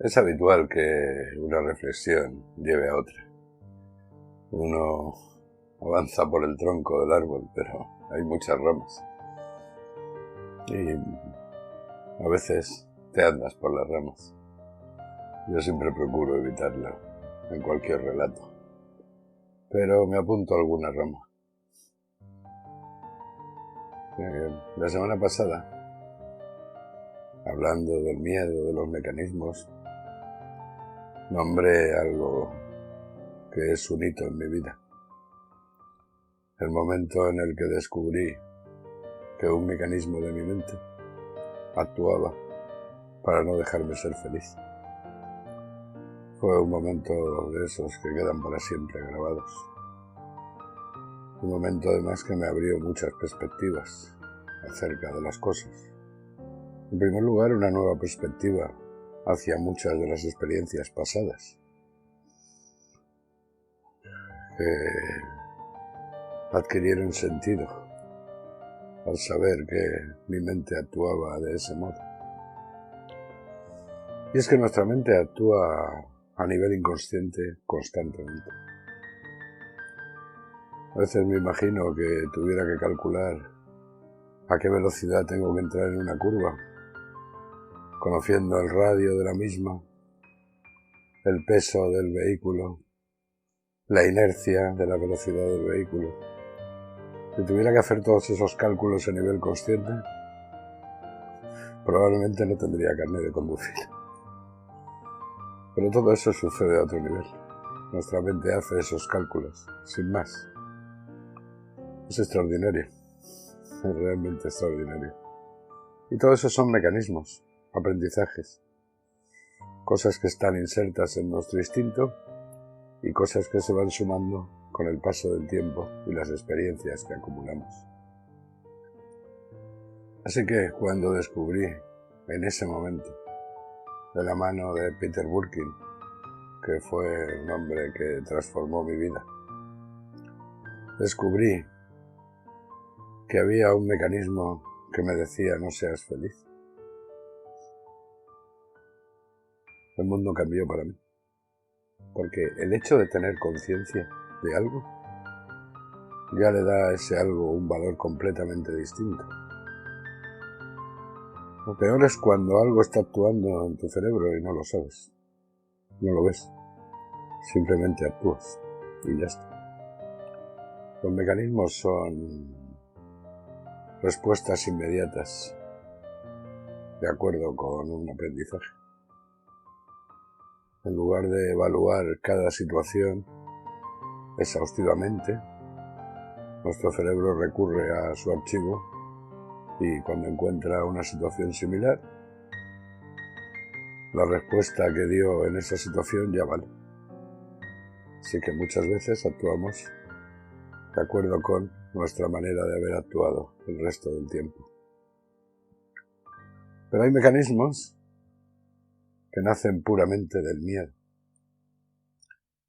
Es habitual que una reflexión lleve a otra. Uno avanza por el tronco del árbol, pero hay muchas ramas. Y a veces te andas por las ramas. Yo siempre procuro evitarlo en cualquier relato. Pero me apunto a alguna rama. La semana pasada, hablando del miedo, de los mecanismos, nombré algo que es un hito en mi vida. El momento en el que descubrí que un mecanismo de mi mente actuaba para no dejarme ser feliz. Fue un momento de esos que quedan para siempre grabados. Un momento además que me abrió muchas perspectivas acerca de las cosas. En primer lugar, una nueva perspectiva hacia muchas de las experiencias pasadas que adquirieron sentido al saber que mi mente actuaba de ese modo. Y es que nuestra mente actúa a nivel inconsciente constantemente. A veces me imagino que tuviera que calcular a qué velocidad tengo que entrar en una curva, conociendo el radio de la misma, el peso del vehículo, la inercia de la velocidad del vehículo. Si tuviera que hacer todos esos cálculos a nivel consciente, probablemente no tendría carnet de conducir. Pero todo eso sucede a otro nivel. Nuestra mente hace esos cálculos, sin más. Es extraordinario. Es realmente extraordinario. Y todo eso son mecanismos, aprendizajes. Cosas que están insertas en nuestro instinto y cosas que se van sumando con el paso del tiempo y las experiencias que acumulamos. Así que cuando descubrí en ese momento, de la mano de Peter Burkin, que fue un hombre que transformó mi vida, descubrí que había un mecanismo que me decía no seas feliz. El mundo cambió para mí, porque el hecho de tener conciencia de algo ya le da a ese algo un valor completamente distinto. Lo peor es cuando algo está actuando en tu cerebro y no lo sabes, no lo ves, simplemente actúas y ya está. Los mecanismos son respuestas inmediatas de acuerdo con un aprendizaje. En lugar de evaluar cada situación exhaustivamente, nuestro cerebro recurre a su archivo y cuando encuentra una situación similar, la respuesta que dio en esa situación ya vale. Así que muchas veces actuamos de acuerdo con nuestra manera de haber actuado el resto del tiempo. Pero hay mecanismos que nacen puramente del miedo.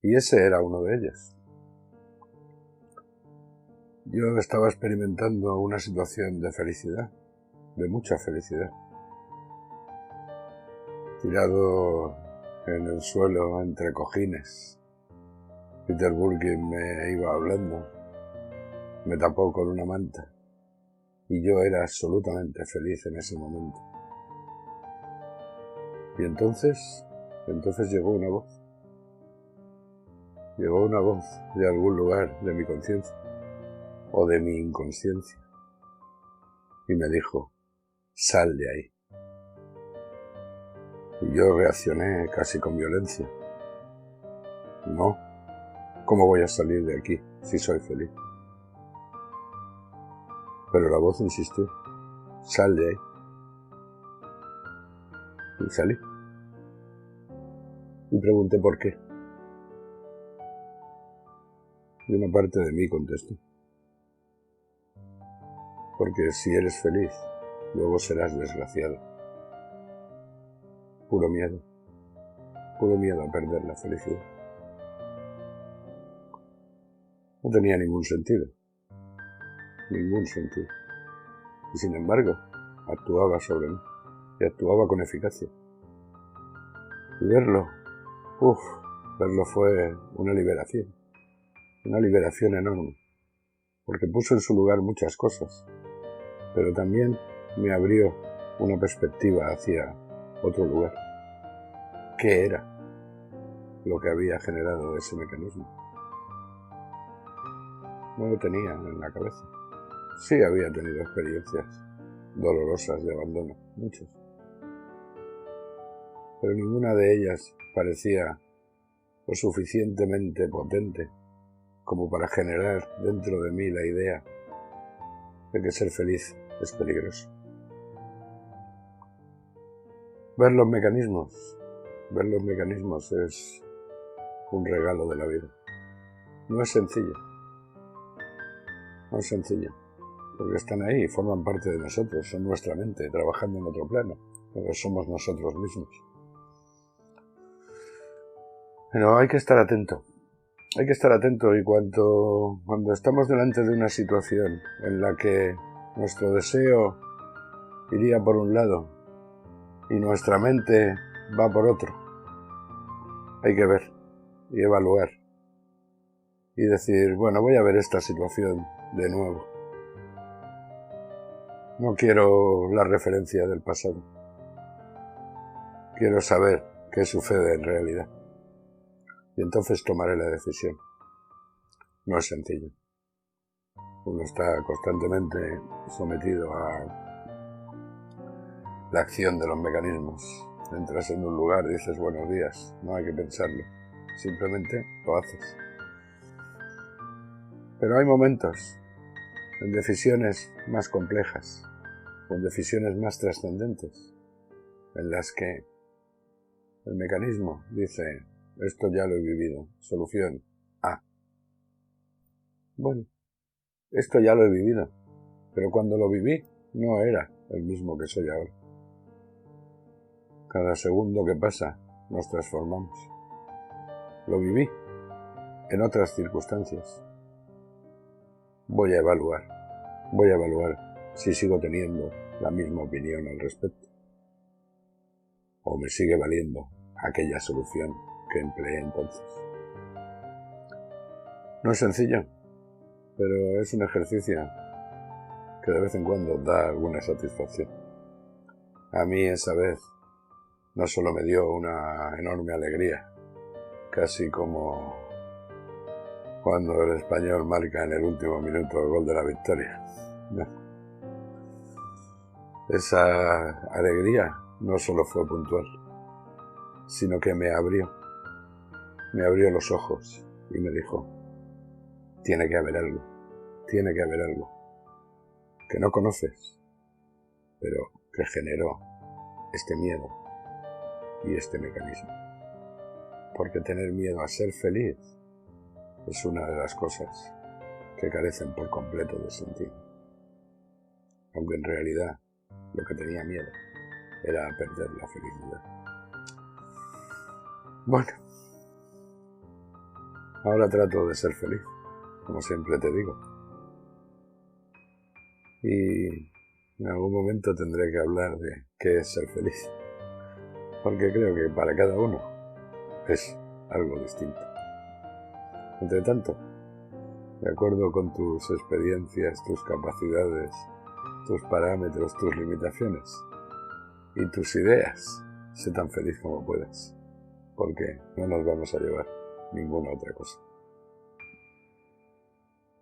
Y ese era uno de ellos. Yo estaba experimentando una situación de felicidad, de mucha felicidad. Tirado en el suelo entre cojines. Peter Burkin me iba hablando, me tapó con una manta y yo era absolutamente feliz en ese momento. Y entonces llegó una voz. Llegó una voz de algún lugar de mi conciencia o de mi inconsciencia y me dijo, sal de ahí. Y yo reaccioné casi con violencia. No, ¿cómo voy a salir de aquí si soy feliz? Pero la voz insistió, sal de ahí. Y salí. Y pregunté por qué. Y una parte de mí contestó, porque si eres feliz, luego serás desgraciado. Puro miedo a perder la felicidad. No tenía ningún sentido. Y sin embargo, actuaba sobre mí, y actuaba con eficacia. Y verlo fue una liberación enorme, porque puso en su lugar muchas cosas, pero también me abrió una perspectiva hacia otro lugar. ¿Qué era lo que había generado ese mecanismo? No lo tenía en la cabeza. Sí había tenido experiencias dolorosas de abandono, muchas, pero ninguna de ellas parecía lo suficientemente potente como para generar dentro de mí la idea de que ser feliz es peligroso. Ver los mecanismos es un regalo de la vida. No es sencillo, porque están ahí y forman parte de nosotros, son nuestra mente trabajando en otro plano, pero somos nosotros mismos. Pero hay que estar atento y cuando estamos delante de una situación en la que nuestro deseo iría por un lado y nuestra mente va por otro, hay que ver y evaluar y decir, bueno, voy a ver esta situación de nuevo. No quiero la referencia del pasado. Quiero saber qué sucede en realidad. Y entonces tomaré la decisión. No es sencillo. Uno está constantemente sometido a la acción de los mecanismos. Entras en un lugar y dices buenos días. No hay que pensarlo. Simplemente lo haces. Pero hay momentos en decisiones más complejas, con decisiones más trascendentes, en las que el mecanismo dice, esto ya lo he vivido, solución A. Bueno, esto ya lo he vivido, pero cuando lo viví no era el mismo que soy ahora. Cada segundo que pasa nos transformamos. Lo viví en otras circunstancias. Voy a evaluar si sigo teniendo la misma opinión al respecto. O me sigue valiendo aquella solución que empleé entonces. No es sencillo, pero es un ejercicio que de vez en cuando da alguna satisfacción. A mí esa vez no solo me dio una enorme alegría, casi como cuando el Español marca en el último minuto el gol de la victoria. No. Esa alegría no solo fue puntual, sino que me abrió los ojos y me dijo, tiene que haber algo que no conoces, pero que generó este miedo y este mecanismo. Porque tener miedo a ser feliz es una de las cosas que carecen por completo de sentido. Aunque en realidad lo que tenía miedo era a perder la felicidad. Bueno, ahora trato de ser feliz, como siempre te digo. Y en algún momento tendré que hablar de qué es ser feliz. Porque creo que para cada uno es algo distinto. Entre tanto, de acuerdo con tus experiencias, tus capacidades, tus parámetros, tus limitaciones y tus ideas, sé tan feliz como puedas, porque no nos vamos a llevar ninguna otra cosa.